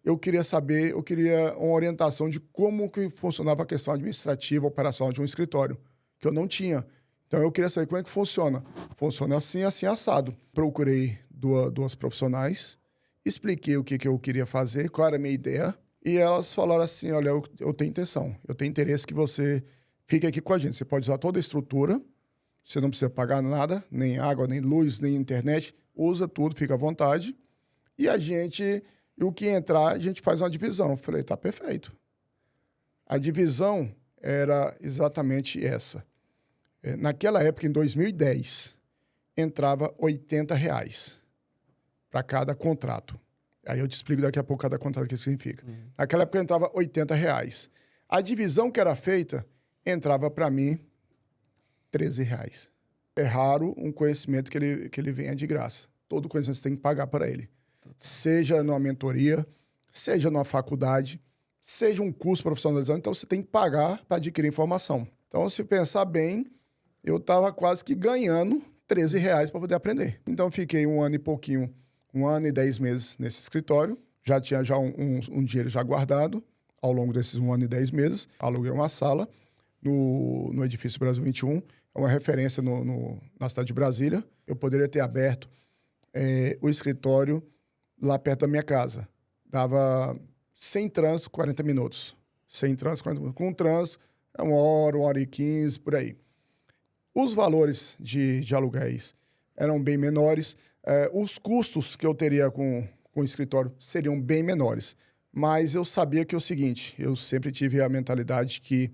eu queria saber, eu queria uma orientação de como que funcionava a questão administrativa, operacional de um escritório, que eu não tinha. Então, eu queria saber como é que funciona. Funciona assim, assim, assado. Procurei duas profissionais, expliquei o que eu queria fazer, qual era a minha ideia, e elas falaram assim, olha, eu tenho intenção, eu tenho interesse que você fique aqui com a gente. Você pode usar toda a estrutura, você não precisa pagar nada, nem água, nem luz, nem internet, usa tudo, fica à vontade. E o que entrar, a gente faz uma divisão. Eu falei, tá perfeito. A divisão era exatamente essa. Naquela época, em 2010, entrava R$ 80 para cada contrato. Aí eu te explico daqui a pouco cada contrato o que significa. Naquela época, entrava R$ 80. A divisão que era feita, entrava para mim R$ 13. É raro um conhecimento que ele venha de graça. Todo conhecimento você tem que pagar para ele. Seja numa mentoria, seja numa faculdade, seja um curso profissionalizante, então você tem que pagar para adquirir informação. Então, se pensar bem, eu estava quase que ganhando R$ 13 para poder aprender. Então, fiquei 1 ano e pouquinho, 1 ano e 10 meses nesse escritório. Já tinha um dinheiro já guardado ao longo desses 1 ano e 10 meses. Aluguei uma sala no edifício Brasil 21. É uma referência na cidade de Brasília. Eu poderia ter aberto o escritório lá perto da minha casa. Dava, sem trânsito, 40 minutos. Sem trânsito, 40 minutos. Com trânsito, é 1 hora e 15, por aí. Os valores de aluguéis eram bem menores. Os custos que eu teria com o escritório seriam bem menores. Mas eu sabia que é o seguinte, eu sempre tive a mentalidade que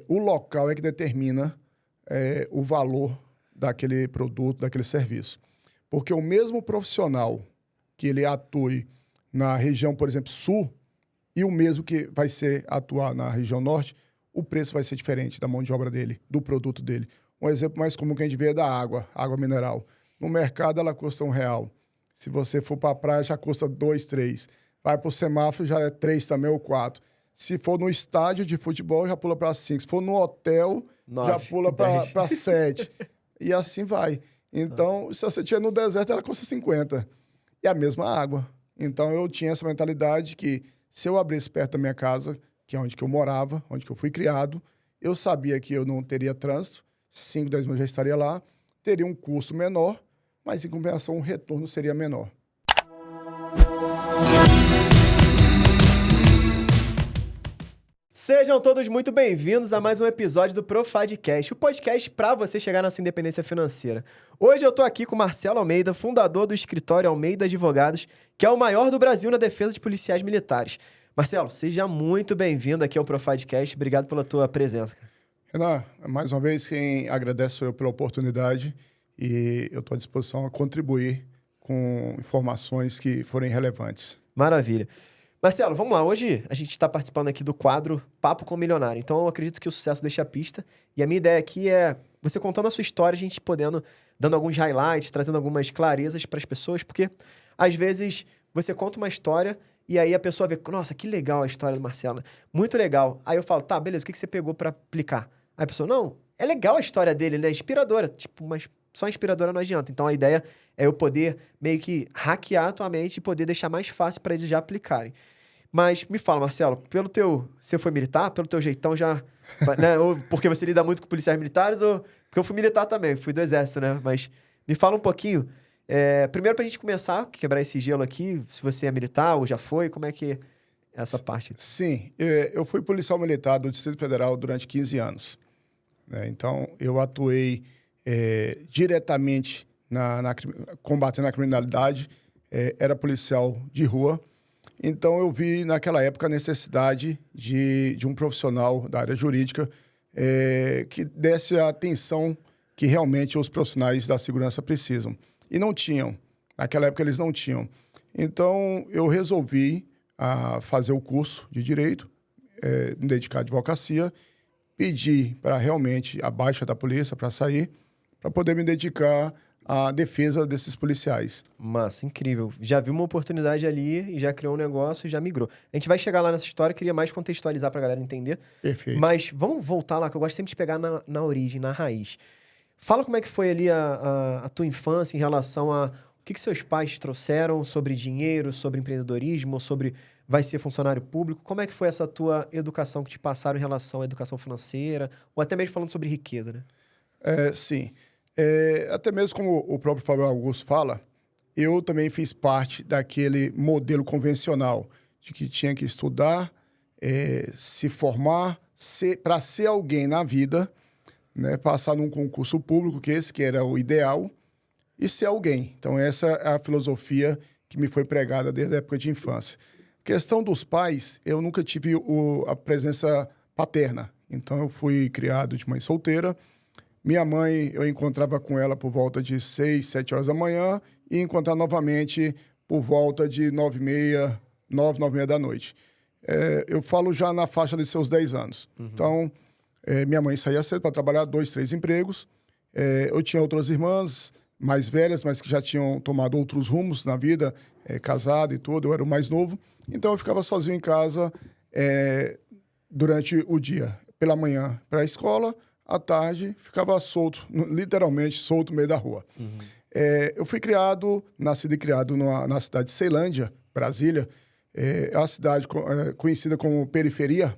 o local é que determina o valor daquele produto, daquele serviço. Porque o mesmo profissional que ele atue na região, por exemplo, sul, e o mesmo que vai atuar na região norte, o preço vai ser diferente da mão de obra dele, do produto dele. Um exemplo mais comum que a gente vê é da água mineral. No mercado, ela custa R$ 1. Se você for para a praia, já custa 2, 3. Vai para o semáforo, já é 3 também ou 4. Se for no estádio de futebol, já pula para 5. Se for no hotel, 9, já pula para 7. E assim vai. Então, se você tiver no deserto, ela custa 50. E a mesma água. Então, eu tinha essa mentalidade que se eu abrisse perto da minha casa, que é onde que eu morava, onde que eu fui criado, eu sabia que eu não teria trânsito, 5, 10 minutos já estaria lá, teria um custo menor, mas em compensação o retorno seria menor. Sejam todos muito bem-vindos a mais um episódio do Profadcast, o podcast para você chegar na sua independência financeira. Hoje eu tô aqui com o Marcelo Almeida, fundador do escritório Almeida Advogados, que é o maior do Brasil na defesa de policiais militares. Marcelo, seja muito bem-vindo aqui ao Profadcast. Obrigado pela tua presença. Renan, mais uma vez, quem agradece sou eu pela oportunidade e eu estou à disposição a contribuir com informações que forem relevantes. Maravilha. Marcelo, vamos lá. Hoje a gente está participando aqui do quadro Papo com o Milionário. Então eu acredito que o sucesso deixa a pista. E a minha ideia aqui é você contando a sua história, a gente dando alguns highlights, trazendo algumas clarezas para as pessoas, porque às vezes você conta uma história e aí a pessoa vê, nossa, que legal a história do Marcelo. Muito legal. Aí eu falo, tá, beleza, o que você pegou para aplicar? Aí a pessoa, não, é legal a história dele, né? Inspiradora. Tipo, mas só inspiradora não adianta. Então a ideia é eu poder meio que hackear a tua mente e poder deixar mais fácil para eles já aplicarem. Mas me fala, Marcelo, você foi militar? Pelo teu jeitão já... né? Ou porque você lida muito com policiais militares, ou... Porque eu fui militar também, fui do exército, né? Mas me fala um pouquinho. Primeiro pra gente começar, quebrar esse gelo aqui, se você é militar ou já foi, como é que é essa parte? Sim, eu fui policial militar do Distrito Federal durante 15 anos. Então, eu atuei diretamente combatendo a criminalidade, era policial de rua. Então, eu vi naquela época a necessidade de um profissional da área jurídica que desse a atenção que realmente os profissionais da segurança precisam. E não tinham. Naquela época, eles não tinham. Então, eu resolvi fazer o curso de Direito, me dedicar à advocacia, pedir para realmente a baixa da polícia para sair, para poder me dedicar à defesa desses policiais. Massa, incrível. Já viu uma oportunidade ali e já criou um negócio e já migrou. A gente vai chegar lá nessa história, queria mais contextualizar para a galera entender. Perfeito. Mas vamos voltar lá, que eu gosto sempre de pegar na origem, na raiz. Fala como é que foi ali a tua infância em relação a o que seus pais trouxeram sobre dinheiro, sobre empreendedorismo, sobre vai ser funcionário público. Como é que foi essa tua educação que te passaram em relação à educação financeira, ou até mesmo falando sobre riqueza, né? Sim. Até mesmo como o próprio Fábio Augusto fala, eu também fiz parte daquele modelo convencional de que tinha que estudar, se formar, para ser alguém na vida, né, passar num concurso público, que era o ideal, e ser alguém. Então, essa é a filosofia que me foi pregada desde a época de infância. Questão dos pais, eu nunca tive a presença paterna. Então, eu fui criado de mãe solteira. Minha mãe, eu encontrava com ela por volta de 6, 7 horas da manhã e encontrar novamente por volta de 9h30, 9h da noite. Eu falo já na faixa de seus 10 anos. Uhum. Então, minha mãe saía cedo para trabalhar 2, 3 empregos. Eu tinha outras irmãs mais velhas, mas que já tinham tomado outros rumos na vida, casado e tudo. Eu era o mais novo. Então, eu ficava sozinho em casa durante o dia. Pela manhã para a escola, à tarde ficava solto, literalmente solto no meio da rua. Uhum. Eu fui nascido e criado na cidade de Ceilândia, Brasília. É uma cidade conhecida como periferia,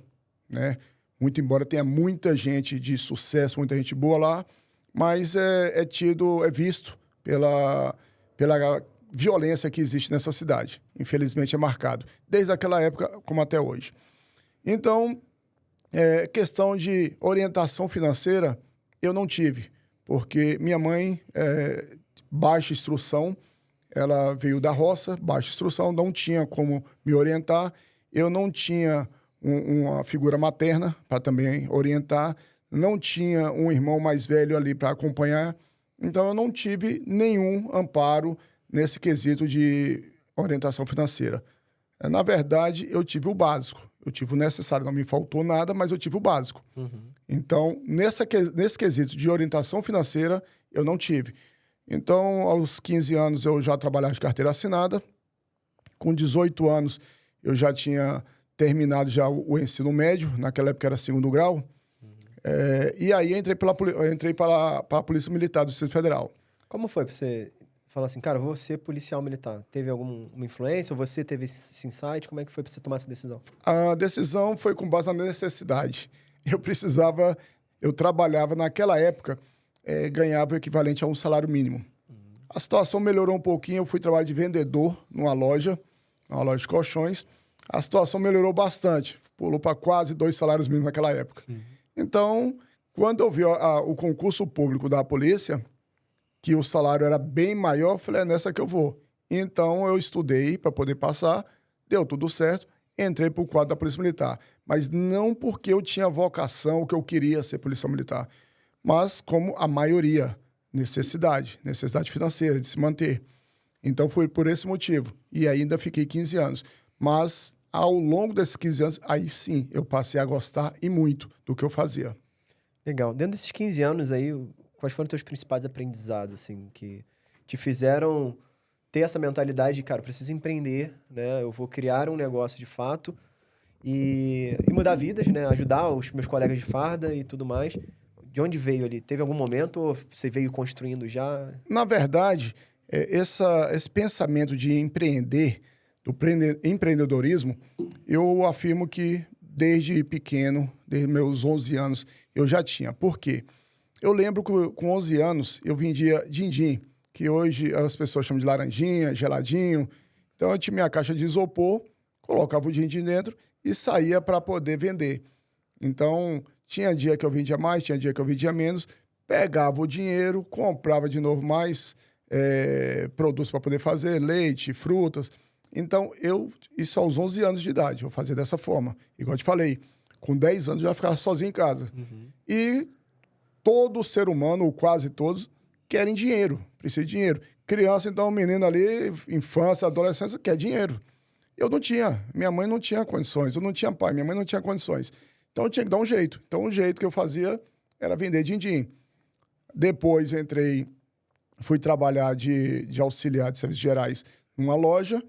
né? Muito embora tenha muita gente de sucesso, muita gente boa lá, mas é visto pela violência que existe nessa cidade. Infelizmente é marcado, desde aquela época como até hoje. Então, questão de orientação financeira, eu não tive, porque minha mãe, baixa instrução, ela veio da roça, baixa instrução, não tinha como me orientar. Eu não tinha uma figura materna para também orientar, não tinha um irmão mais velho ali para acompanhar. Então, eu não tive nenhum amparo nesse quesito de orientação financeira. Na verdade, eu tive o básico. Eu tive o necessário, não me faltou nada, mas eu tive o básico. Uhum. Então, nesse quesito de orientação financeira, eu não tive. Então, aos 15 anos, eu já trabalhava de carteira assinada. Com 18 anos, eu já tinha terminado já o ensino médio. Naquela época era 2º grau. Uhum. E aí, entrei para a Polícia Militar do Distrito Federal. Como foi para você falar assim, cara, vou ser policial militar? Teve alguma influência? Ou você teve esse insight? Como é que foi para você tomar essa decisão? A decisão foi com base na necessidade. Eu trabalhava naquela época, ganhava o equivalente a um salário mínimo. Uhum. A situação melhorou um pouquinho, eu fui trabalhar de vendedor numa loja de colchões. A situação melhorou bastante, pulou para quase 2 salários mínimos naquela época. Uhum. Então, quando eu vi o concurso público da polícia, que o salário era bem maior, eu falei, é nessa que eu vou. Então, eu estudei para poder passar, deu tudo certo, entrei para o quadro da Polícia Militar. Mas não porque eu tinha vocação, que eu queria ser policial militar, mas como a maioria, necessidade financeira de se manter. Então, foi por esse motivo. E ainda fiquei 15 anos. Mas, ao longo desses 15 anos, aí sim, eu passei a gostar e muito do que eu fazia. Legal. Dentro desses 15 anos aí, quais foram os teus principais aprendizados, assim, que te fizeram ter essa mentalidade de, cara, eu preciso empreender, né? Eu vou criar um negócio de fato e mudar vidas, né? Ajudar os meus colegas de farda e tudo mais. De onde veio ali? Teve algum momento ou você veio construindo já? Na verdade, esse pensamento de empreender, do empreendedorismo, eu afirmo que desde pequeno, desde meus 11 anos, eu já tinha. Por quê? Eu lembro que com 11 anos eu vendia din-din, que hoje as pessoas chamam de laranjinha, geladinho. Então eu tinha minha caixa de isopor, colocava o din-din dentro e saía para poder vender. Então tinha dia que eu vendia mais, tinha dia que eu vendia menos, pegava o dinheiro, comprava de novo mais produtos para poder fazer, leite, frutas. Então isso aos 11 anos de idade, eu fazia dessa forma. Igual eu te falei, com 10 anos eu já ficava sozinho em casa. Uhum. E todo ser humano, ou quase todos, querem dinheiro, precisa de dinheiro. Criança, então, menino ali, infância, adolescência, quer dinheiro. Eu não tinha, minha mãe não tinha condições, eu não tinha pai, minha mãe não tinha condições. Então, eu tinha que dar um jeito. Então, o jeito que eu fazia era vender din-din. Depois, fui trabalhar de auxiliar de serviços gerais numa loja,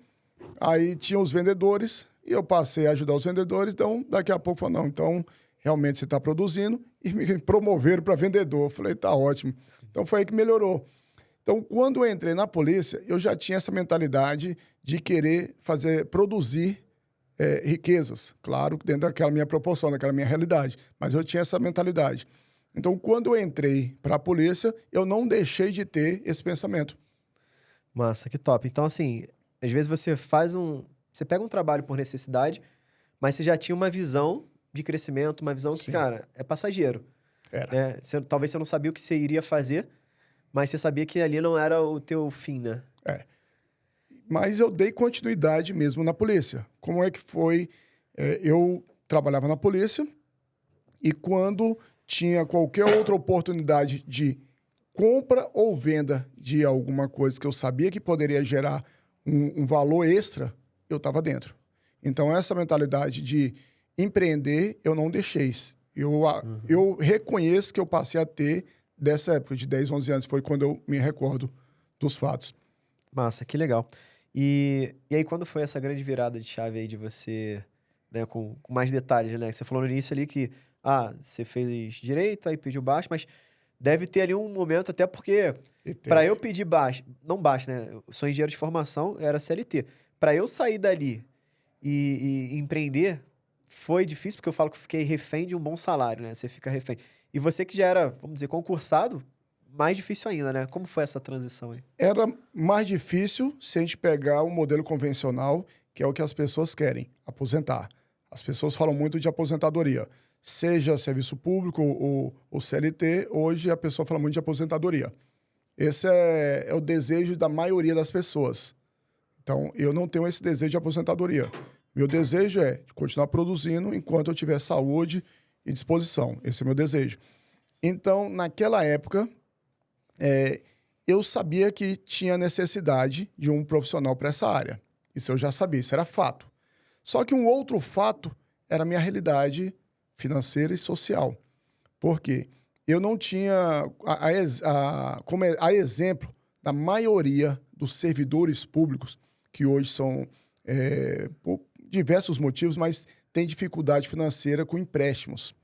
aí tinha os vendedores, e eu passei a ajudar os vendedores, então, daqui a pouco, falei, não, então, realmente você está produzindo, e me promoveram para vendedor. Eu falei, tá ótimo. Então, foi aí que melhorou. Então, quando eu entrei na polícia, eu já tinha essa mentalidade de querer produzir riquezas, claro, dentro daquela minha proporção, daquela minha realidade, mas eu tinha essa mentalidade. Então, quando eu entrei para a polícia, eu não deixei de ter esse pensamento. Massa, que top. Então, assim, às vezes você pega um trabalho por necessidade, mas você já tinha uma visão de crescimento, uma visão que, Sim. cara, é passageiro. Era. Né? Talvez você não sabia o que você iria fazer, mas você sabia que ali não era o teu fim, né? Mas eu dei continuidade mesmo na polícia. Como é que foi? Eu trabalhava na polícia e quando tinha qualquer outra oportunidade de compra ou venda de alguma coisa que eu sabia que poderia gerar um valor extra, eu estava dentro. Então, essa mentalidade de empreender, eu não deixei. Eu reconheço que eu passei a ter dessa época, de 10, 11 anos. Foi quando eu me recordo dos fatos. Massa, que legal. E aí, quando foi essa grande virada de chave aí de você, né, com mais detalhes, né? Você falou no início ali que, você fez direito, aí pediu baixo, mas deve ter ali um momento, até porque para eu pedir baixo, não baixo, né? Eu sou engenheiro de formação, eu era CLT. Para eu sair dali e empreender, foi difícil, porque eu falo que eu fiquei refém de um bom salário, né? Você fica refém. E você que já era, vamos dizer, concursado, mais difícil ainda, né? Como foi essa transição aí? Era mais difícil se a gente pegar o modelo convencional, que é o que as pessoas querem, aposentar. As pessoas falam muito de aposentadoria. Seja serviço público ou CLT, hoje a pessoa fala muito de aposentadoria. Esse é o desejo da maioria das pessoas. Então, eu não tenho esse desejo de aposentadoria. Meu desejo é continuar produzindo enquanto eu tiver saúde e disposição. Esse é o meu desejo. Então, naquela época, eu sabia que tinha necessidade de um profissional para essa área. Isso eu já sabia, isso era fato. Só que um outro fato era a minha realidade financeira e social. Por quê? Eu não tinha, como a exemplo da maioria dos servidores públicos, que hoje são, por diversos motivos, mas têm dificuldade financeira com empréstimos.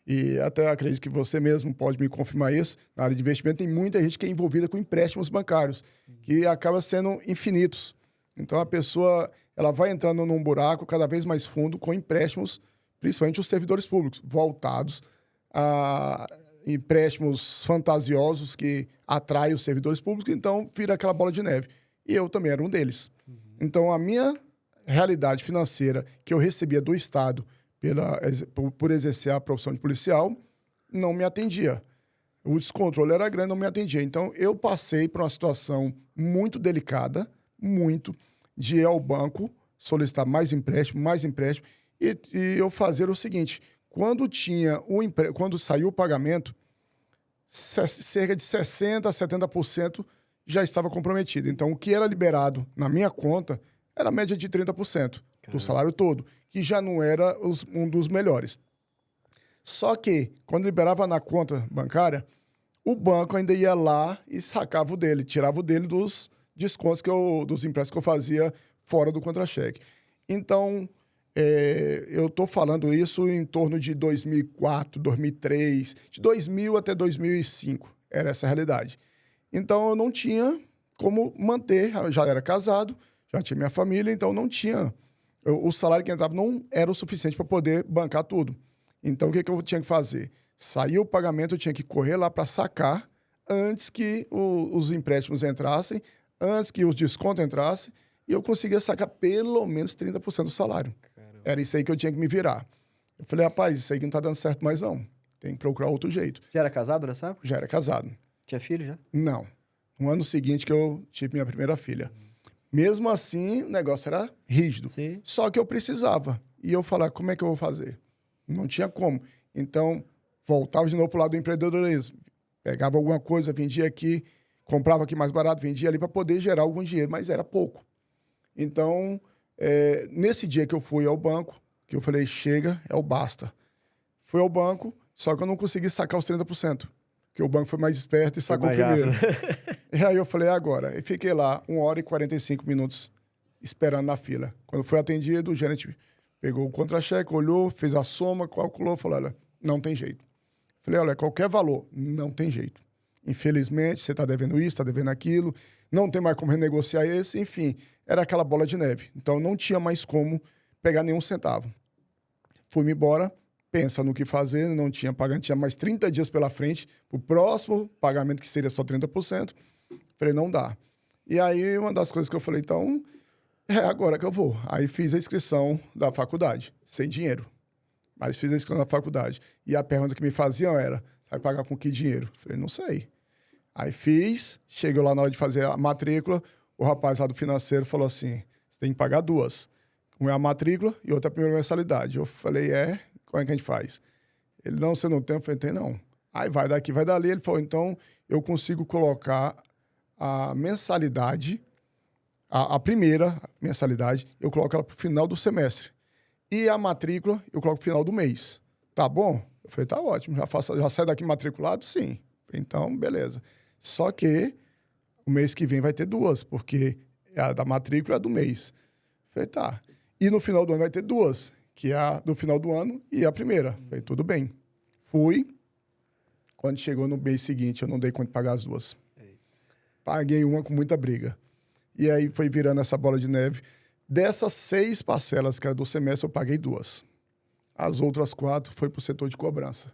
E até acredito que você mesmo pode me confirmar isso. Na área de investimento tem muita gente que é envolvida com empréstimos bancários, que acaba sendo infinitos. Então a pessoa ela vai entrando num buraco cada vez mais fundo com empréstimos, principalmente os servidores públicos, voltados a empréstimos fantasiosos que atraem os servidores públicos, então vira aquela bola de neve. E eu também era um deles. Então a minha realidade financeira que eu recebia do Estado por exercer a profissão de policial, não me atendia. O descontrole era grande, não me atendia. Então, eu passei por uma situação muito delicada, de ir ao banco, solicitar mais empréstimo, e eu fazer o seguinte, quando saiu o pagamento, cerca de 60% a 70% já estava comprometido. Então, o que era liberado na minha conta era a média de 30% do salário todo, que já não era um dos melhores. Só que, quando liberava na conta bancária, o banco ainda ia lá e sacava o dele, tirava o dele dos descontos dos empréstimos que eu fazia fora do contra-cheque. Então, eu estou falando isso em torno de 2004, 2003, de 2000 até 2005, era essa a realidade. Então, eu não tinha como manter, já era casado, já tinha minha família, então não tinha. O salário que entrava não era o suficiente para poder bancar tudo. Então, o que eu tinha que fazer? Saiu o pagamento, eu tinha que correr lá para sacar antes que os empréstimos entrassem, antes que os descontos entrassem, e eu conseguia sacar pelo menos 30% do salário. Caramba. Era isso aí que eu tinha que me virar. Eu falei, rapaz, isso aí não está dando certo mais não. Tem que procurar outro jeito. Já era casado nessa época? Já era casado. Tinha filho já? Não. No ano seguinte que eu tive minha primeira filha. Mesmo assim, o negócio era rígido. Sim. Só que eu precisava. E eu falava, como é que eu vou fazer? Não tinha como. Então, voltava de novo para o lado do empreendedorismo. Pegava alguma coisa, vendia aqui, comprava aqui mais barato, vendia ali para poder gerar algum dinheiro, mas era pouco. Então, nesse dia que eu fui ao banco, que eu falei, chega, é o basta. Fui ao banco, só que eu não consegui sacar os 30%. Porque o banco foi mais esperto e sacou primeiro. E aí eu falei, agora. E fiquei lá 1 hora e 45 minutos esperando na fila. Quando foi atendido, o gerente pegou o contra-cheque, olhou, fez a soma, calculou, falou, olha, não tem jeito. Falei, olha, qualquer valor, não tem jeito. Infelizmente, você está devendo isso, está devendo aquilo, não tem mais como renegociar esse, enfim, era aquela bola de neve. Então, não tinha mais como pegar nenhum centavo. Fui-me embora, pensa no que fazer, não tinha pagamento, tinha mais 30 dias pela frente, o próximo pagamento que seria só 30%. Falei, não dá. E aí, uma das coisas que eu falei, então, é agora que eu vou. Aí fiz a inscrição da faculdade, sem dinheiro. Mas fiz a inscrição da faculdade. E a pergunta que me faziam era, vai pagar com que dinheiro? Falei, não sei. Aí fiz, chegou lá na hora de fazer a matrícula, o rapaz lá do financeiro falou assim, você tem que pagar duas. Uma é a matrícula e outra é a primeira mensalidade. Eu falei, como é que a gente faz? Ele, não, você não tem? Eu falei, tem não. Aí vai daqui, vai dali. Ele falou, então eu consigo colocar a mensalidade, a primeira mensalidade, eu coloco ela para o final do semestre. E a matrícula, eu coloco no final do mês. Tá bom? Eu falei, tá ótimo. Já sai daqui matriculado? Sim. Então, beleza. Só que o mês que vem vai ter duas, porque é a da matrícula e a do mês. Eu falei, tá. E no final do ano vai ter duas, que é a do final do ano e a primeira. Eu falei, tudo bem. Fui. Quando chegou no mês seguinte, eu não dei conta de pagar as duas. Paguei uma com muita briga. E aí foi virando essa bola de neve. Dessas 6 parcelas que era do semestre, eu paguei 2. As outras 4 foi para o setor de cobrança.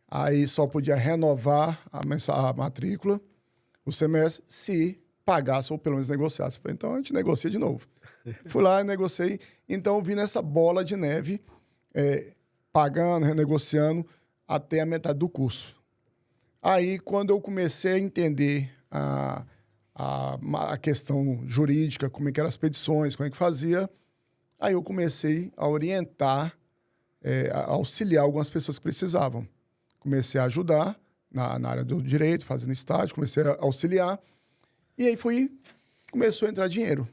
Aí só podia renovar a matrícula, o semestre, se pagasse ou pelo menos negociasse. Falei, então a gente negocia de novo. Fui lá e negociei. Então eu vi nessa bola de neve, pagando, renegociando, até a metade do curso. Aí, quando eu comecei a entender a questão jurídica, como é que eram as petições, como é que fazia, aí eu comecei a orientar, a auxiliar algumas pessoas que precisavam. Comecei a ajudar na área do direito, fazendo estágio, comecei a auxiliar, e aí começou a entrar dinheiro.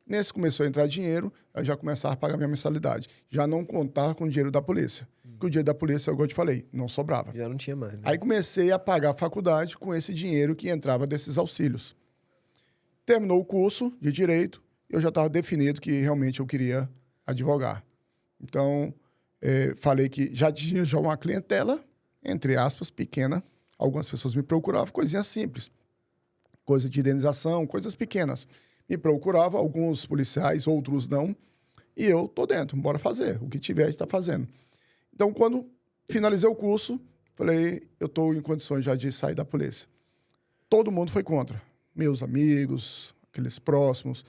Nesse começou a entrar dinheiro, eu já começava a pagar minha mensalidade. Já não contar com o dinheiro da polícia. Porque o dinheiro da polícia, igual eu te falei, não sobrava. Já não tinha mais. Né? Aí comecei a pagar a faculdade com esse dinheiro que entrava desses auxílios. Terminou o curso de Direito, eu já estava definido que realmente eu queria advogar. Então, falei que já tinha uma clientela, entre aspas, pequena. Algumas pessoas me procuravam, coisinhas simples. Coisa de indenização, coisas pequenas. Me procuravam, alguns policiais, outros não. E eu tô dentro, bora fazer. O que tiver, a gente está fazendo. Então, quando finalizei o curso, falei, eu estou em condições já de sair da polícia. Todo mundo foi contra. Meus amigos, aqueles próximos,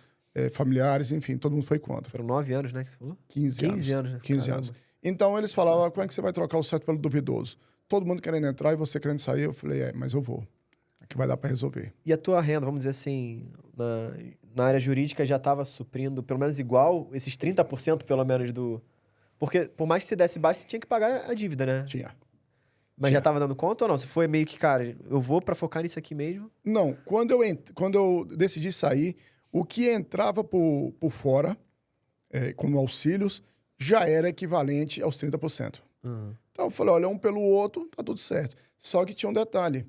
familiares, enfim, todo mundo foi contra. Foram 9 anos, né, que você falou? 15 anos. 15 anos, né? 15 anos. Então, eles falavam, como é que você vai trocar o certo pelo duvidoso? Todo mundo querendo entrar e você querendo sair. Eu falei, mas eu vou. Aqui vai dar para resolver. E a tua renda, vamos dizer assim, na área jurídica já estava suprindo pelo menos igual esses 30% pelo menos do... Porque por mais que você desse baixo, você tinha que pagar a dívida, né? Tinha. Mas já estava dando conta ou não? Você foi meio que, cara, eu vou para focar nisso aqui mesmo? Não. Quando eu decidi sair, o que entrava por fora, como auxílios, já era equivalente aos 30%. Uhum. Então eu falei, olha, um pelo outro, tá tudo certo. Só que tinha um detalhe.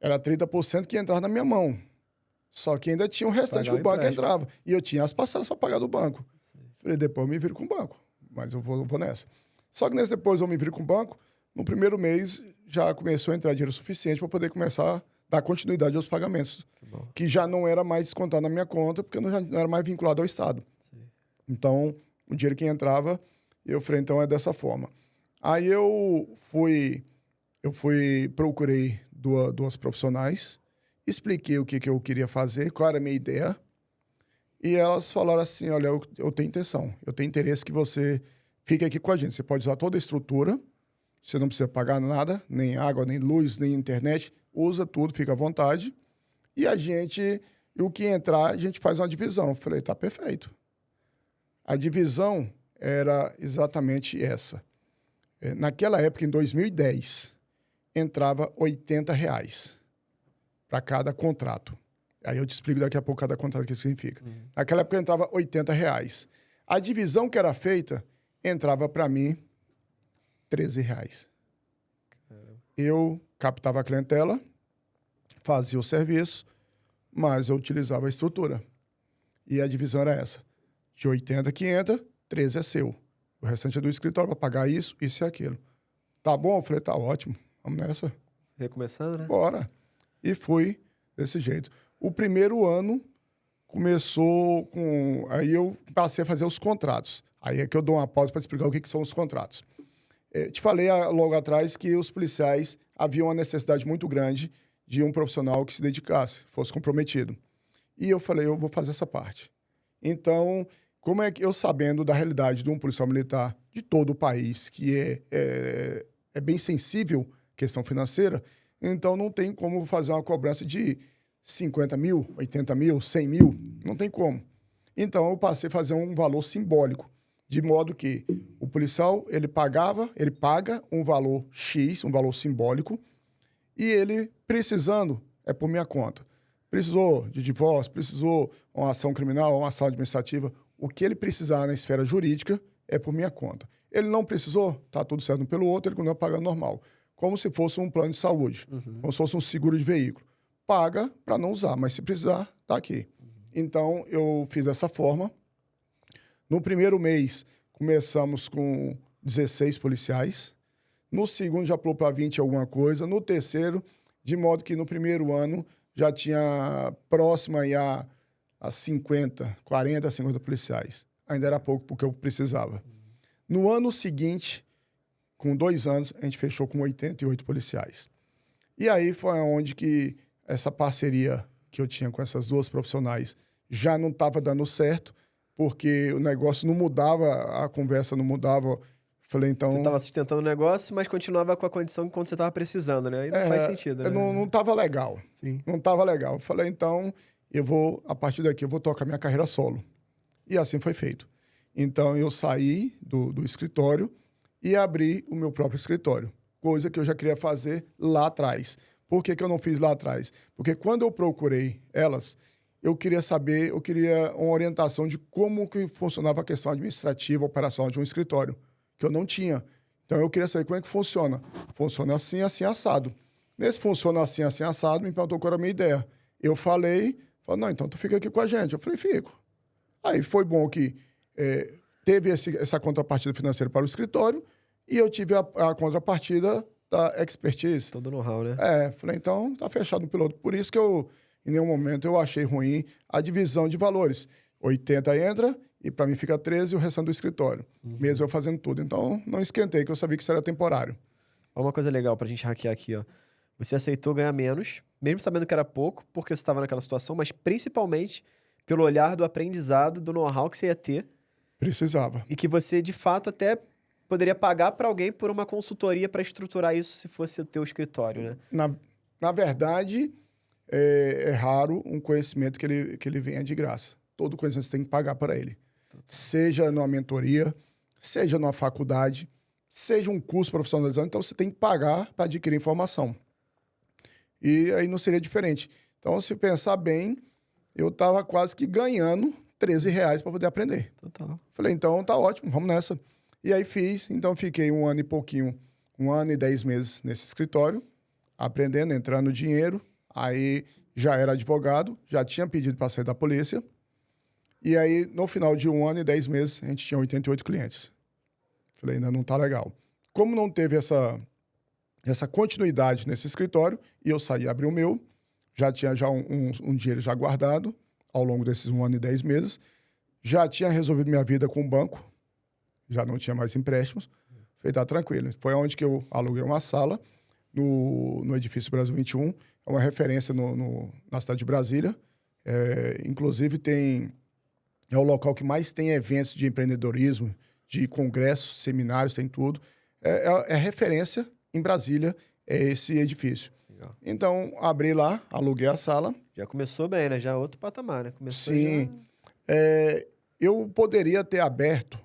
Era 30% que entrava na minha mão. Só que ainda tinha o restante que o banco entrava. E eu tinha as parcelas para pagar do banco. Sim. Falei, depois eu me viro com o banco. Mas eu vou nessa. Só que nesse depois eu me viro com o banco, no primeiro mês já começou a entrar dinheiro suficiente para poder começar a dar continuidade aos pagamentos. Que já não era mais descontado na minha conta, porque eu não era mais vinculado ao Estado. Sim. Então, o dinheiro que entrava, eu falei, então é dessa forma. Aí eu procurei duas profissionais, expliquei o que eu queria fazer, qual era a minha ideia, e elas falaram assim, olha, eu tenho intenção, eu tenho interesse que você fique aqui com a gente. Você pode usar toda a estrutura, você não precisa pagar nada, nem água, nem luz, nem internet, usa tudo, fica à vontade, e o que entrar, a gente faz uma divisão. Eu falei, tá perfeito. A divisão era exatamente essa. Naquela época, em 2010, entrava R$80 para cada contrato. Aí eu te explico daqui a pouco cada contrato que significa. Uhum. Naquela época entrava R$80. A divisão que era feita entrava para mim R$13. Eu captava a clientela, fazia o serviço, mas eu utilizava a estrutura. E a divisão era essa. De 80 que entra, 13 é seu. O restante é do escritório para pagar isso e aquilo. Tá bom? Eu falei, tá ótimo. Vamos nessa. Recomeçando, né? Bora. E fui desse jeito. O primeiro ano, começou com... Aí eu passei a fazer os contratos. Aí é que eu dou uma pausa para explicar o que são os contratos. Te falei logo atrás que os policiais haviam uma necessidade muito grande de um profissional que se dedicasse, fosse comprometido. E eu falei, eu vou fazer essa parte. Então, como é que eu, sabendo da realidade de um policial militar de todo o país, que é bem sensível à questão financeira, então não tem como fazer uma cobrança de 50 mil, 80 mil, 100 mil, não tem como. Então, eu passei a fazer um valor simbólico, de modo que o policial, ele paga um valor X, um valor simbólico, e ele, precisando, é por minha conta. Precisou de divórcio, precisou uma ação criminal, uma ação administrativa, o que ele precisar na esfera jurídica é por minha conta. Ele não precisou, tá tudo certo um pelo outro, ele continua pagando normal. Como se fosse um plano de saúde, como se fosse um seguro de veículo. Paga para não usar, mas se precisar, tá aqui. Então, eu fiz dessa forma. No primeiro mês, começamos com 16 policiais. No segundo, já pulou para 20 alguma coisa. No terceiro, de modo que no primeiro ano já tinha próximo aí a 50, 40, 50 policiais. Ainda era pouco porque eu precisava. No ano seguinte, com 2 anos, a gente fechou com 88 policiais. E aí foi onde que essa parceria que eu tinha com essas duas profissionais já não estava dando certo, porque o negócio não mudava, a conversa não mudava. Falei, então... Você estava sustentando o negócio, mas continuava com a condição quando você estava precisando, né? Aí não faz sentido, né? Não estava legal. Sim. Não estava legal. Falei, então, a partir daqui, eu vou tocar minha carreira solo. E assim foi feito. Então, eu saí do escritório e abri o meu próprio escritório, coisa que eu já queria fazer lá atrás. Por que eu não fiz lá atrás? Porque quando eu procurei elas, eu queria uma orientação de como que funcionava a questão administrativa, operacional de um escritório, que eu não tinha. Então, eu queria saber como é que funciona. Funciona assim, assim, assado. Nesse funciona assim, assim, assado, me perguntou qual era a minha ideia. Eu falei, não, então tu fica aqui com a gente. Eu falei, fico. Aí foi bom que teve essa contrapartida financeira para o escritório e eu tive a contrapartida da expertise. Todo know-how, né? Falei, então tá fechado no piloto. Por isso que em nenhum momento, eu achei ruim a divisão de valores. 80 entra e para mim fica 13 e o restante do escritório. Mesmo eu fazendo tudo. Então, não esquentei, que eu sabia que isso era temporário. Uma coisa legal pra gente hackear aqui, ó. Você aceitou ganhar menos, mesmo sabendo que era pouco, porque você estava naquela situação, mas principalmente pelo olhar do aprendizado, do know-how que você ia ter. Precisava. E que você, de fato, até poderia pagar para alguém por uma consultoria para estruturar isso se fosse o teu escritório, né? Na verdade, é raro um conhecimento que ele venha de graça. Todo conhecimento você tem que pagar para ele. Seja numa mentoria, seja numa faculdade, seja um curso profissionalizante, então você tem que pagar para adquirir informação. E aí não seria diferente. Então, se pensar bem, eu estava quase que ganhando R$13 para poder aprender. Total. Falei, então tá ótimo, vamos nessa. E aí fiz, então fiquei 1 ano e pouquinho, 1 ano e 10 meses nesse escritório, aprendendo, entrando dinheiro. Aí já era advogado, já tinha pedido para sair da polícia. E aí, no final de 1 ano e 10 meses, a gente tinha 88 clientes. Falei, ainda não tá legal. Como não teve essa continuidade nesse escritório, e eu saí, abri o meu, já tinha um dinheiro já guardado ao longo desses 1 ano e 10 meses, já tinha resolvido minha vida com o banco, já não tinha mais empréstimos, falei, tá tranquilo. Foi onde que eu aluguei uma sala no edifício Brasil 21, é uma referência na cidade de Brasília, inclusive é o local que mais tem eventos de empreendedorismo, de congressos, seminários, tem tudo. É referência em Brasília, esse edifício. Legal. Então, abri lá, aluguei a sala. Já começou bem, né? Já outro patamar, né? Começou Sim. Eu poderia ter aberto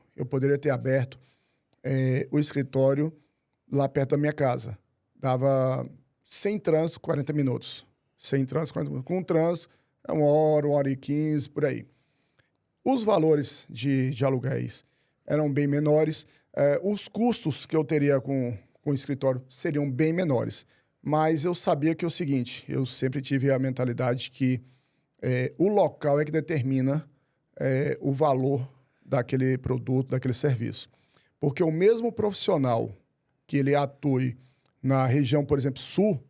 o escritório lá perto da minha casa. Dava sem trânsito, 40 minutos. Sem trânsito, 40 minutos. Com trânsito, 1 hora e 15, por aí. Os valores de aluguéis eram bem menores. Os custos que eu teria com o escritório seriam bem menores. Mas eu sabia que é o seguinte, eu sempre tive a mentalidade que o local é que determina o valor daquele produto, daquele serviço. Porque o mesmo profissional que ele atue na região, por exemplo, sul,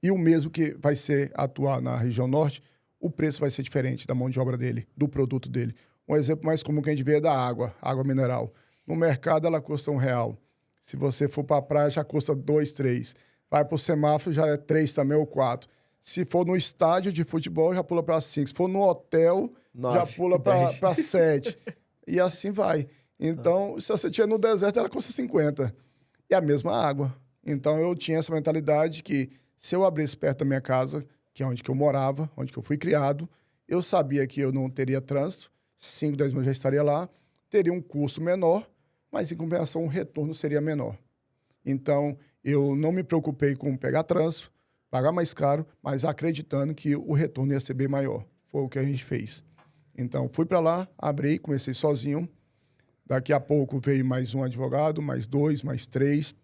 e o mesmo que vai atuar na região norte, o preço vai ser diferente da mão de obra dele, do produto dele. Um exemplo mais comum que a gente vê é da água, água mineral. No mercado, ela custa R$1. Se você for para a praia, já custa 2, 3. Vai para o semáforo, já é 3 também ou 4. Se for no estádio de futebol, já pula para 5. Se for no hotel, 9, já pula 10. para 7. E assim vai. Então, se você estiver no deserto, ela custa 50. E a mesma água. Então, eu tinha essa mentalidade que se eu abrisse perto da minha casa, que é onde que eu morava, onde que eu fui criado, eu sabia que eu não teria trânsito, 5, 10 minutos já estaria lá, teria um custo menor, mas em compensação o retorno seria menor. Então, eu não me preocupei com pegar trânsito, pagar mais caro, mas acreditando que o retorno ia ser bem maior. Foi o que a gente fez. Então, fui para lá, abri, comecei sozinho. Daqui a pouco veio mais um advogado, mais 2, mais 3.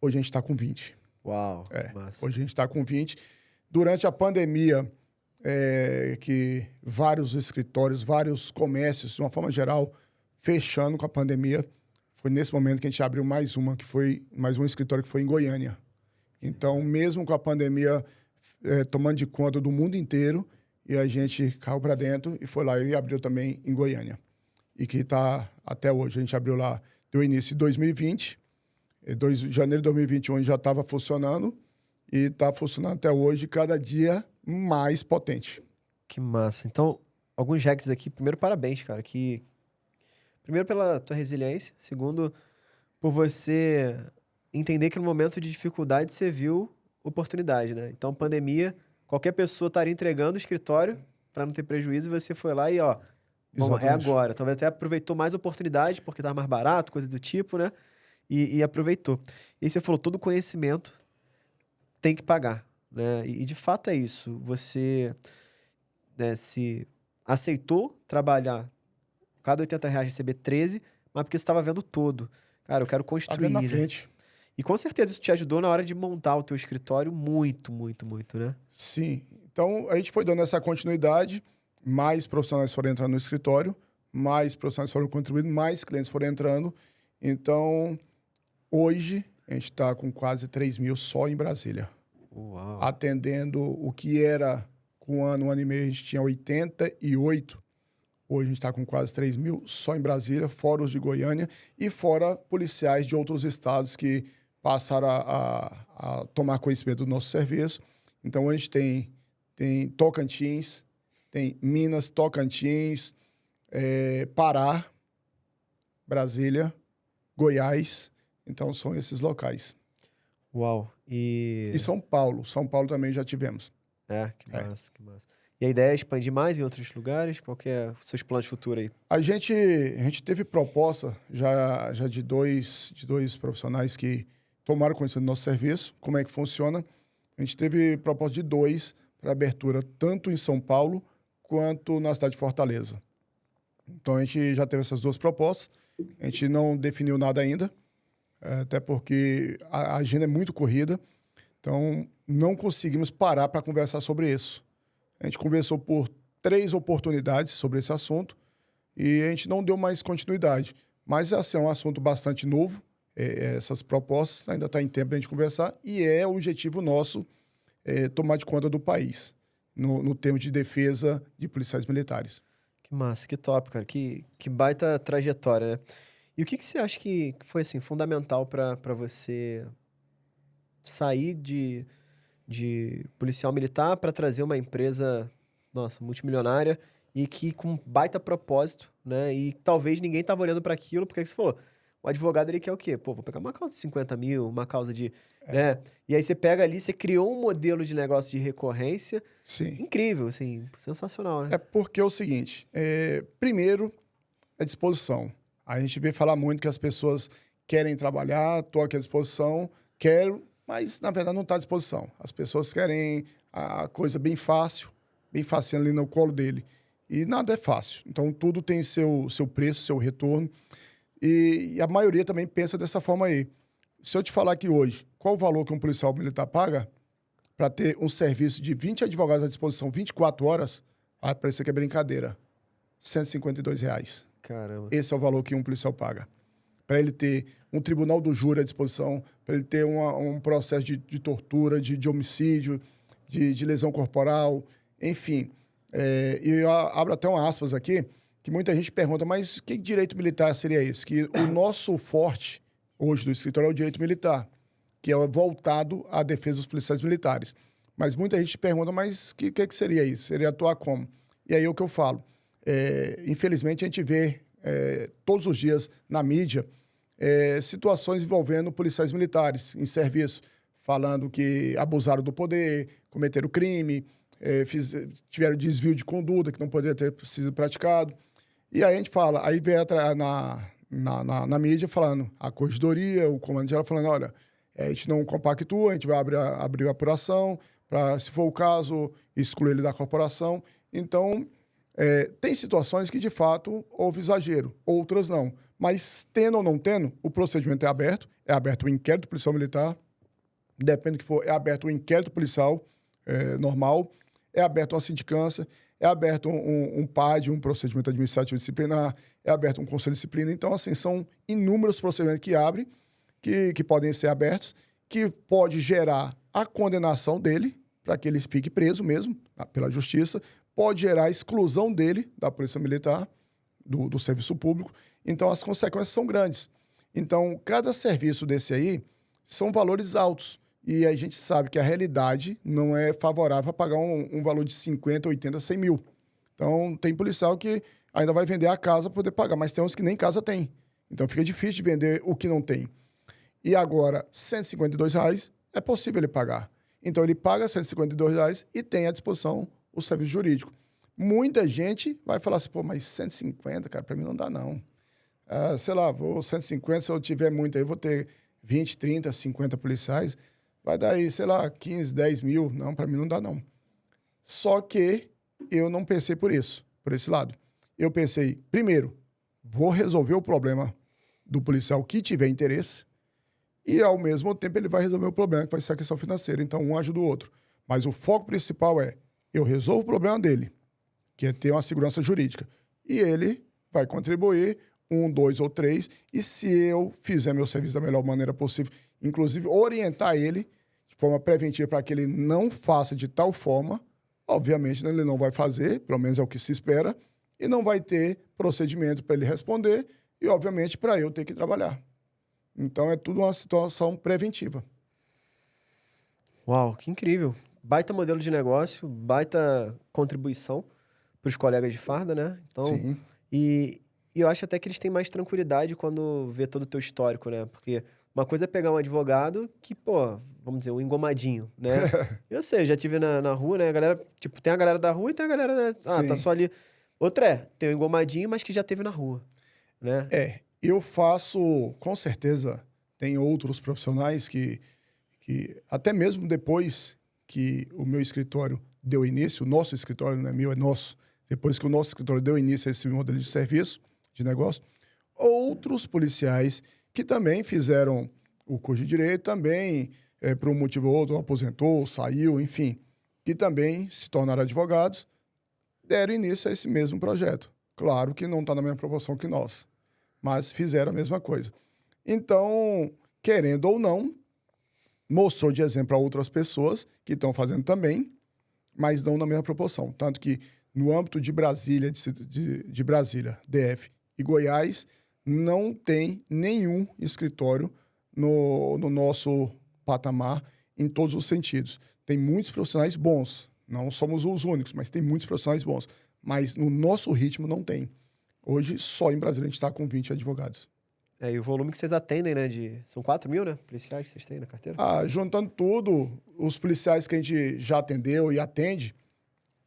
Hoje a gente está com 20. Uau, massa. Hoje a gente está com 20. Durante a pandemia, que vários escritórios, vários comércios, de uma forma geral, fechando com a pandemia, foi nesse momento que a gente abriu mais uma, que foi mais um escritório que foi em Goiânia. Então, mesmo com a pandemia tomando de conta do mundo inteiro, e a gente caiu para dentro e foi lá e abriu também em Goiânia. E que está até hoje. A gente abriu lá, deu início em 2020, janeiro de 2021 já estava funcionando, e está funcionando até hoje, cada dia mais potente. Que massa. Então, alguns hacks aqui. Primeiro, parabéns, cara. Primeiro, pela tua resiliência. Segundo, por você entender que no momento de dificuldade você viu oportunidade, né? Então, pandemia, qualquer pessoa estaria entregando o escritório para não ter prejuízo, e você foi lá e, ó, bom, é agora. Talvez até aproveitou mais oportunidade, porque estava mais barato, coisa do tipo, né? E aproveitou. E aí você falou, todo conhecimento tem que pagar, né? E de fato é isso. Você, né, se aceitou trabalhar cada R$80 receber 13, mas porque você estava vendo todo. Cara, eu quero construir. Tá vendo na né? frente. E com certeza isso te ajudou na hora de montar o teu escritório muito, né? Sim. Então, a gente foi dando essa continuidade, mais profissionais foram entrando no escritório, mais profissionais foram contribuindo, mais clientes foram entrando. Então, hoje, a gente está com quase 3 mil só em Brasília. Uau. Atendendo o que era com um ano e meio, a gente tinha 88. Hoje a gente está com quase 3 mil só em Brasília, fora os de Goiânia e fora policiais de outros estados que passaram a tomar conhecimento do nosso serviço. Então, a gente tem Tocantins, tem Minas, Tocantins, Pará, Brasília, Goiás. Então, são esses locais. Uau. E São Paulo. São Paulo também já tivemos. Que massa, que massa. E a ideia é expandir mais em outros lugares? Qual que é os seus planos futuros aí? A gente teve proposta já de dois profissionais que tomaram conhecimento do nosso serviço, como é que funciona. A gente teve proposta de 2 para abertura, tanto em São Paulo quanto na cidade de Fortaleza. Então, a gente já teve essas 2 propostas. A gente não definiu nada ainda, até porque a agenda é muito corrida. Então, não conseguimos parar para conversar sobre isso. A gente conversou por 3 oportunidades sobre esse assunto e a gente não deu mais continuidade. Mas, assim, é um assunto bastante novo. Essas propostas ainda está em tempo de a gente conversar e é o objetivo nosso tomar de conta do país no termo de defesa de policiais militares. Que massa, que top, cara. Que baita trajetória, né? E o que você acha que foi, assim, fundamental para você sair de policial militar para trazer uma empresa, nossa, multimilionária e que com baita propósito, né? E talvez ninguém tava olhando para aquilo, porque você falou, o advogado ele quer o quê? Pô, vou pegar uma causa de 50 mil, uma causa de... né? E aí você pega ali, você criou um modelo de negócio de recorrência. Sim. Incrível, assim, sensacional, né? É porque é o seguinte, primeiro, é disposição. A gente vê falar muito que as pessoas querem trabalhar, estou aqui à disposição, quero, mas na verdade não está à disposição. As pessoas querem a coisa bem fácil, bem facinho ali no colo dele. E nada é fácil. Então tudo tem seu preço, seu retorno. E a maioria também pensa dessa forma aí. Se eu te falar aqui hoje, qual o valor que um policial militar paga para ter um serviço de 20 advogados à disposição 24 horas, parece que é brincadeira. R$152. Caramba. Esse é o valor que um policial paga. Para ele ter um tribunal do júri à disposição, para ele ter um processo de tortura, de homicídio, de lesão corporal. Enfim, e eu abro até um aspas aqui, que muita gente pergunta, mas que direito militar seria esse? Que o nosso forte hoje do escritório é o direito militar, que é voltado à defesa dos policiais militares. Mas muita gente pergunta, mas que seria isso? Seria atuar como? E aí é o que eu falo. Infelizmente, a gente vê todos os dias na mídia situações envolvendo policiais militares em serviço, falando que abusaram do poder, cometeram crime, tiveram desvio de conduta que não poderia ter sido praticado. E aí a gente fala, aí vem na mídia falando, a corregedoria, o comando geral falando, olha, a gente não compactua, a gente vai abrir a apuração, para, se for o caso, excluir ele da corporação. Então, tem situações que, de fato, houve exagero, outras não. Mas, tendo ou não tendo, o procedimento é aberto o inquérito policial militar, depende do que for, é aberto o inquérito policial normal, é aberto uma sindicância, é aberto um PAD, um procedimento administrativo disciplinar, é aberto um conselho de disciplina. Então, assim, são inúmeros procedimentos que abrem, que podem ser abertos, que pode gerar a condenação dele, para que ele fique preso mesmo, pela justiça, pode gerar a exclusão dele da Polícia Militar, do serviço público. Então, as consequências são grandes. Então, cada serviço desse aí são valores altos. E a gente sabe que a realidade não é favorável a pagar um valor de 50, 80, 100 mil. Então, tem policial que ainda vai vender a casa para poder pagar, mas tem uns que nem casa tem. Então, fica difícil de vender o que não tem. E agora, R$ 152 é possível ele pagar. Então, ele paga R$ 152 e tem à disposição o serviço jurídico. Muita gente vai falar assim, pô, mas 150, cara, para mim não dá, não. Sei lá, vou 150, se eu tiver muito aí, vou ter 20, 30, 50 policiais, vai dar aí, sei lá, 15, 10 mil. Não, para mim não dá, não. Só que eu não pensei por isso, por esse lado. Eu pensei, primeiro, vou resolver o problema do policial que tiver interesse, e, ao mesmo tempo, ele vai resolver o problema, que vai ser a questão financeira. Então, um ajuda o outro. Mas o foco principal eu resolvo o problema dele, que é ter uma segurança jurídica. E ele vai contribuir, 1, 2 ou 3, e se eu fizer meu serviço da melhor maneira possível, inclusive orientar ele de forma preventiva para que ele não faça de tal forma, obviamente, né, ele não vai fazer, pelo menos é o que se espera, e não vai ter procedimento para ele responder e, obviamente, para eu ter que trabalhar. Então, é tudo uma situação preventiva. Uau, que incrível. Baita modelo de negócio, baita contribuição para os colegas de farda, né? Então, Sim. E eu acho até que eles têm mais tranquilidade quando vê todo o teu histórico, né? Porque uma coisa é pegar um advogado que, pô, vamos dizer, um engomadinho, né? Eu sei, já tive na rua, né? A galera, tipo, tem a galera da rua e tem a galera, né? Sim. Tá só ali. Outra tem o engomadinho, mas que já teve na rua, né? Eu faço, com certeza, tem outros profissionais que até mesmo depois que o meu escritório deu início, o nosso escritório não é meu, é nosso, depois que o nosso escritório deu início a esse modelo de serviço, de negócio, outros policiais que também fizeram o curso de direito, também, por um motivo ou outro, aposentou, saiu, enfim, que também se tornaram advogados, deram início a esse mesmo projeto. Claro que não está na mesma proporção que nós, mas fizeram a mesma coisa. Então, querendo ou não, mostrou de exemplo a outras pessoas que estão fazendo também, mas não na mesma proporção. Tanto que, no âmbito de Brasília, de Brasília, DF e Goiás, não tem nenhum escritório no nosso patamar em todos os sentidos. Tem muitos profissionais bons, não somos os únicos, mas tem muitos profissionais bons. Mas no nosso ritmo não tem. Hoje, só em Brasília, a gente está com 20 advogados. E o volume que vocês atendem, né? São 4 mil, né? Policiais que vocês têm na carteira? Juntando tudo, os policiais que a gente já atendeu e atende,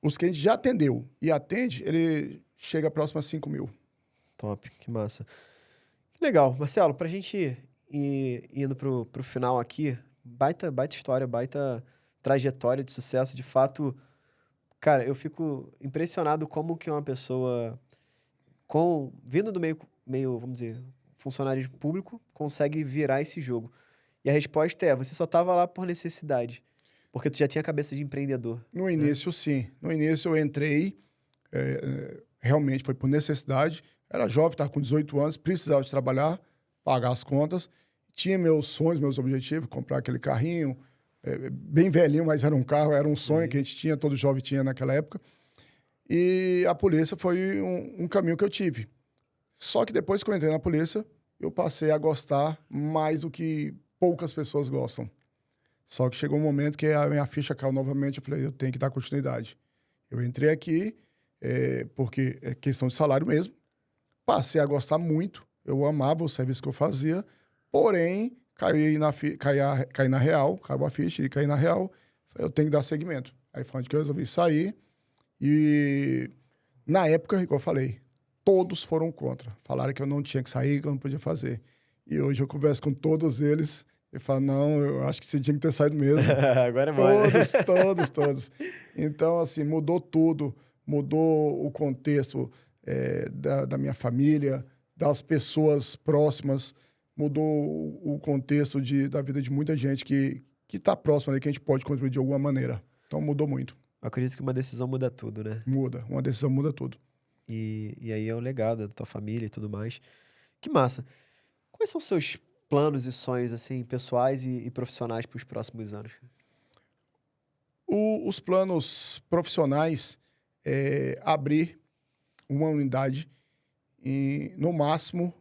os que a gente já atendeu e atende, ele chega próximo a 5 mil. Top, que massa. Que legal. Marcelo, pra gente ir indo pro final aqui, baita história, baita trajetória de sucesso. De fato, cara, eu fico impressionado como que uma pessoa vindo do meio, vamos dizer, funcionário público, consegue virar esse jogo. E a resposta é, você só estava lá por necessidade, porque tu já tinha cabeça de empreendedor. No início, sim. No início, eu entrei, realmente foi por necessidade. Era jovem, estava com 18 anos, precisava de trabalhar, pagar as contas. Tinha meus sonhos, meus objetivos, comprar aquele carrinho, bem velhinho, mas era um carro, era um sonho que a gente tinha, todo jovem tinha naquela época. E a polícia foi um caminho que eu tive. Só que depois que eu entrei na polícia, eu passei a gostar mais do que poucas pessoas gostam. Só que chegou um momento que a minha ficha caiu novamente, eu falei, eu tenho que dar continuidade. Eu entrei aqui, porque é questão de salário mesmo, passei a gostar muito, eu amava o serviço que eu fazia, porém, caí na real, caiu a ficha e caí na real, eu tenho que dar seguimento. Aí foi onde que eu resolvi sair e, na época, igual eu falei, todos foram contra. Falaram que eu não tinha que sair, que eu não podia fazer. E hoje eu converso com todos eles e falo, não, eu acho que você tinha que ter saído mesmo. Agora é mole. Todos. Então, assim, mudou tudo. Mudou o contexto da minha família, das pessoas próximas. Mudou o contexto da vida de muita gente que está próxima ali, que a gente pode contribuir de alguma maneira. Então, mudou muito. Eu acredito que uma decisão muda tudo, né? Muda. Uma decisão muda tudo. E aí é o legado da tua família e tudo mais. Que massa. Quais são seus planos e sonhos, assim, pessoais e profissionais para os próximos anos? Os planos profissionais é abrir uma unidade no máximo,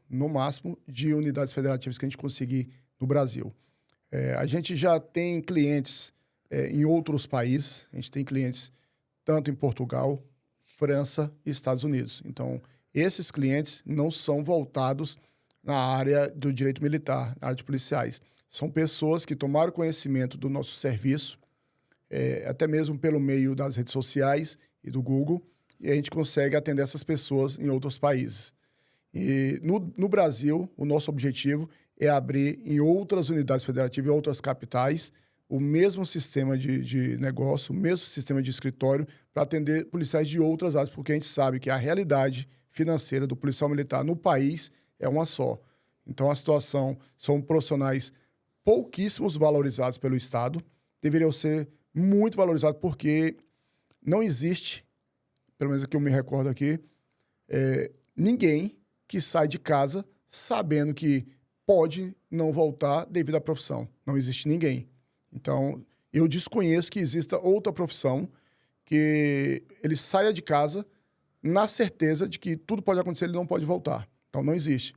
de unidades federativas que a gente conseguir no Brasil. A gente já tem clientes em outros países, a gente tem clientes tanto em Portugal, França e Estados Unidos. Então, esses clientes não são voltados na área do direito militar, na área de policiais. São pessoas que tomaram conhecimento do nosso serviço, até mesmo pelo meio das redes sociais e do Google, e a gente consegue atender essas pessoas em outros países. E no Brasil, o nosso objetivo é abrir em outras unidades federativas, em outras capitais, o mesmo sistema de negócio, o mesmo sistema de escritório para atender policiais de outras áreas, porque a gente sabe que a realidade financeira do policial militar no país é uma só. Então, a situação são profissionais pouquíssimos valorizados pelo Estado, deveriam ser muito valorizados porque não existe, pelo menos que eu me recordo aqui, ninguém que sai de casa sabendo que pode não voltar devido à profissão. Não existe ninguém. Então, eu desconheço que exista outra profissão que ele saia de casa na certeza de que tudo pode acontecer, ele não pode voltar. Então, não existe.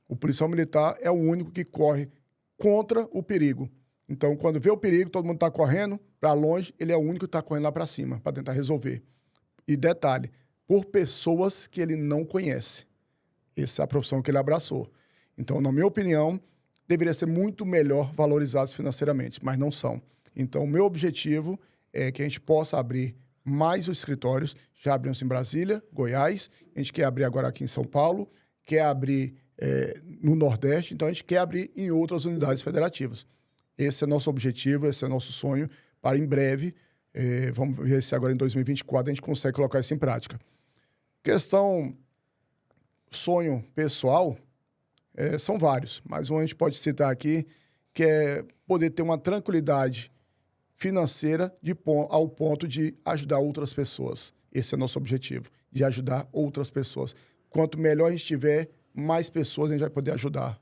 O policial militar é o único que corre contra o perigo. Então, quando vê o perigo, todo mundo está correndo para longe, ele é o único que está correndo lá para cima, para tentar resolver. E detalhe, por pessoas que ele não conhece. Essa é a profissão que ele abraçou. Então, na minha opinião, deveria ser muito melhor valorizados financeiramente, mas não são. Então, o meu objetivo é que a gente possa abrir mais os escritórios. Já abrimos em Brasília, Goiás, a gente quer abrir agora aqui em São Paulo, quer abrir no Nordeste, então a gente quer abrir em outras unidades federativas. Esse é nosso objetivo, esse é nosso sonho para em breve, vamos ver se agora em 2024 a gente consegue colocar isso em prática. Questão sonho pessoal, são vários, mas um a gente pode citar aqui, que é poder ter uma tranquilidade financeira ao ponto de ajudar outras pessoas. Esse é o nosso objetivo, de ajudar outras pessoas. Quanto melhor a gente tiver, mais pessoas a gente vai poder ajudar.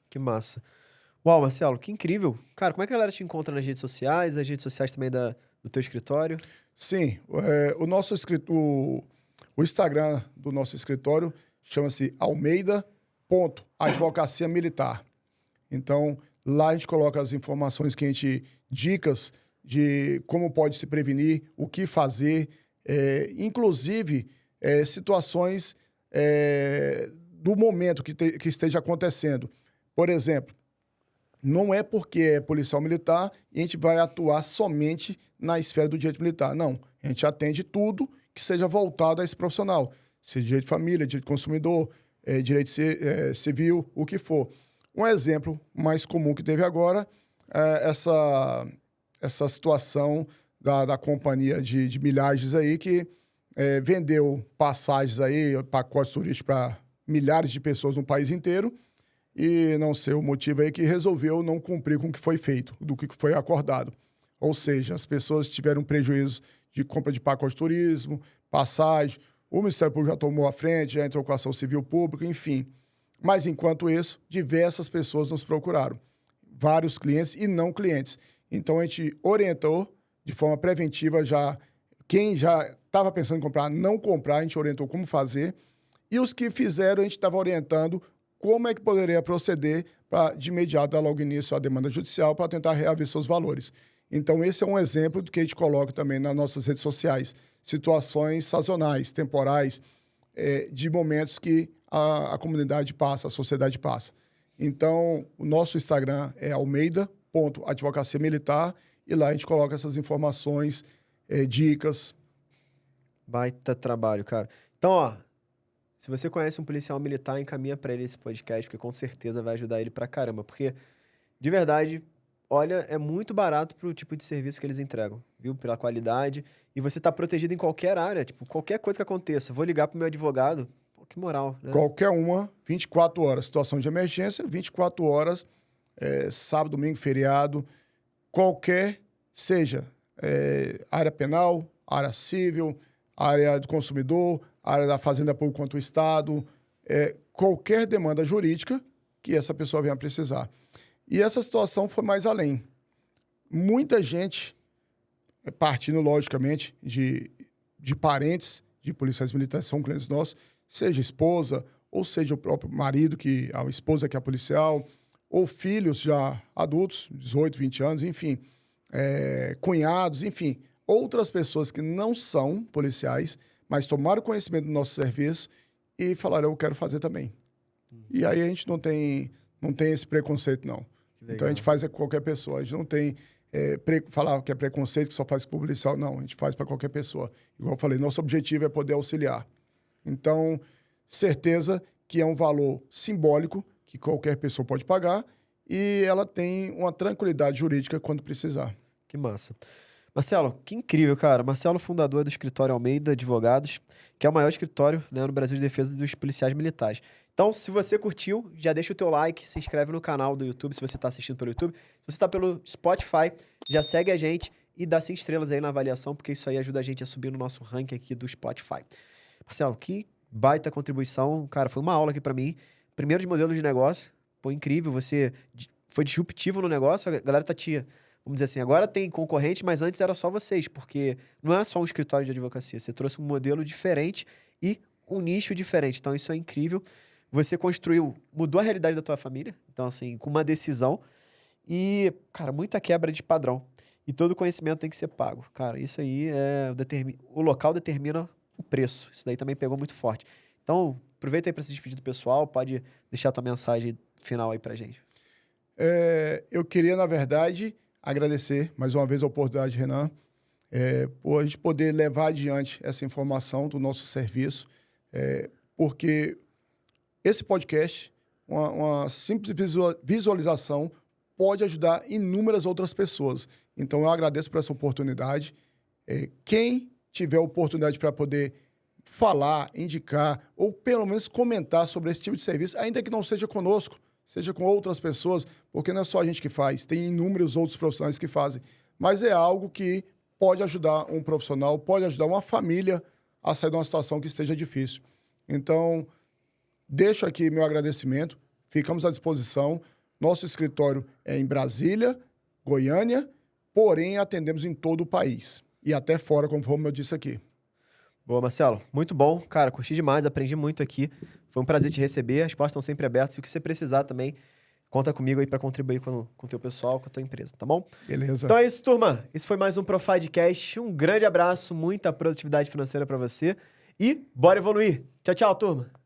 Que massa. Uau, Marcelo, que incrível. Cara, como é que a galera te encontra nas redes sociais, as redes sociais também do teu escritório? Sim, o Instagram do nosso escritório chama-se Almeida.advocacia militar. Então, lá a gente coloca as informações que a gente... dicas de como pode se prevenir, o que fazer, inclusive situações do momento que esteja acontecendo. Por exemplo, não é porque é policial militar e a gente vai atuar somente na esfera do direito militar. Não, a gente atende tudo que seja voltado a esse profissional. Seja direito de família, direito de consumidor, direito civil, o que for. Um exemplo mais comum que teve agora é essa situação da companhia de milhagens aí que vendeu passagens aí, pacotes turísticos para milhares de pessoas no país inteiro e não sei o motivo aí que resolveu não cumprir com o que foi feito, do que foi acordado. Ou seja, as pessoas tiveram prejuízo de compra de pacote de turismo, passagem, o Ministério Público já tomou a frente, já entrou com a ação civil pública, enfim. Mas, enquanto isso, diversas pessoas nos procuraram. Vários clientes e não clientes. Então, a gente orientou de forma preventiva já quem já estava pensando em comprar, não comprar, a gente orientou como fazer. E os que fizeram, a gente estava orientando como é que poderia proceder para, de imediato, dar logo início à demanda judicial para tentar reaver seus valores. Então, esse é um exemplo do que a gente coloca também nas nossas redes sociais. Situações sazonais, temporais, de momentos que a comunidade passa, a sociedade passa. Então, o nosso Instagram é almeida.advocacia militar e lá a gente coloca essas informações, dicas. Baita trabalho, cara. Então, ó, se você conhece um policial militar, encaminha para ele esse podcast, porque com certeza vai ajudar ele pra caramba. Porque, de verdade, olha, é muito barato pro tipo de serviço que eles entregam, viu? Pela qualidade. E você tá protegido em qualquer área, tipo, qualquer coisa que aconteça. Vou ligar pro meu advogado, pô, que moral, né? Qualquer uma, 24 horas. Situação de emergência, 24 horas, sábado, domingo, feriado, qualquer, seja área penal, área civil, área do consumidor, área da Fazenda Pública contra o Estado, qualquer demanda jurídica que essa pessoa venha precisar. E essa situação foi mais além. Muita gente, partindo, logicamente, de parentes de policiais militares, são clientes nossos, seja esposa, ou seja o próprio marido, que a esposa que é policial, ou filhos já adultos, 18, 20 anos, enfim, cunhados, enfim, outras pessoas que não são policiais, mas tomaram conhecimento do nosso serviço e falaram, eu quero fazer também. E aí a gente não tem esse preconceito, não. Então a gente faz com qualquer pessoa. A gente não tem falar que é preconceito, que só faz com o policial. Não, a gente faz para qualquer pessoa. Igual eu falei, nosso objetivo é poder auxiliar. Então, certeza que é um valor simbólico que qualquer pessoa pode pagar e ela tem uma tranquilidade jurídica quando precisar. Que massa. Marcelo, que incrível, cara. Marcelo, fundador do escritório Almeida Advogados, que é o maior escritório, né, no Brasil de defesa dos policiais militares. Então, se você curtiu, já deixa o teu like, se inscreve no canal do YouTube, se você está assistindo pelo YouTube. Se você está pelo Spotify, já segue a gente e dá 5 estrelas aí na avaliação, porque isso aí ajuda a gente a subir no nosso ranking aqui do Spotify. Marcelo, que baita contribuição. Cara, foi uma aula aqui para mim. Primeiro de modelo de negócio. Pô, incrível. Você foi disruptivo no negócio. A galera tá vamos dizer assim, agora tem concorrente, mas antes era só vocês, porque não é só um escritório de advocacia. Você trouxe um modelo diferente e um nicho diferente. Então, isso é incrível. Você mudou a realidade da tua família. Então, assim, com uma decisão. E, cara, muita quebra de padrão. E todo conhecimento tem que ser pago. Cara, isso aí o local determina o preço. Isso daí também pegou muito forte. Então, aproveita aí para se despedir do pessoal. Pode deixar a tua mensagem final aí pra gente. Eu queria, na verdade, agradecer mais uma vez a oportunidade, Renan, por a gente poder levar adiante essa informação do nosso serviço, porque esse podcast, uma simples visualização, pode ajudar inúmeras outras pessoas. Então, eu agradeço por essa oportunidade. Quem tiver oportunidade para poder falar, indicar, ou pelo menos comentar sobre esse tipo de serviço, ainda que não seja conosco, seja com outras pessoas, porque não é só a gente que faz, tem inúmeros outros profissionais que fazem. Mas é algo que pode ajudar um profissional, pode ajudar uma família a sair de uma situação que esteja difícil. Então, deixo aqui meu agradecimento, ficamos à disposição. Nosso escritório é em Brasília, Goiânia, porém atendemos em todo o país e até fora, conforme eu disse aqui. Boa, Marcelo. Muito bom. Cara, curti demais, aprendi muito aqui. Foi um prazer te receber. As portas estão sempre abertas. Se o que você precisar também, conta comigo aí para contribuir com o teu pessoal, com a tua empresa, tá bom? Beleza. Então é isso, turma. Esse foi mais um Profidcast. Um grande abraço, muita produtividade financeira para você e bora evoluir. Tchau, tchau, turma.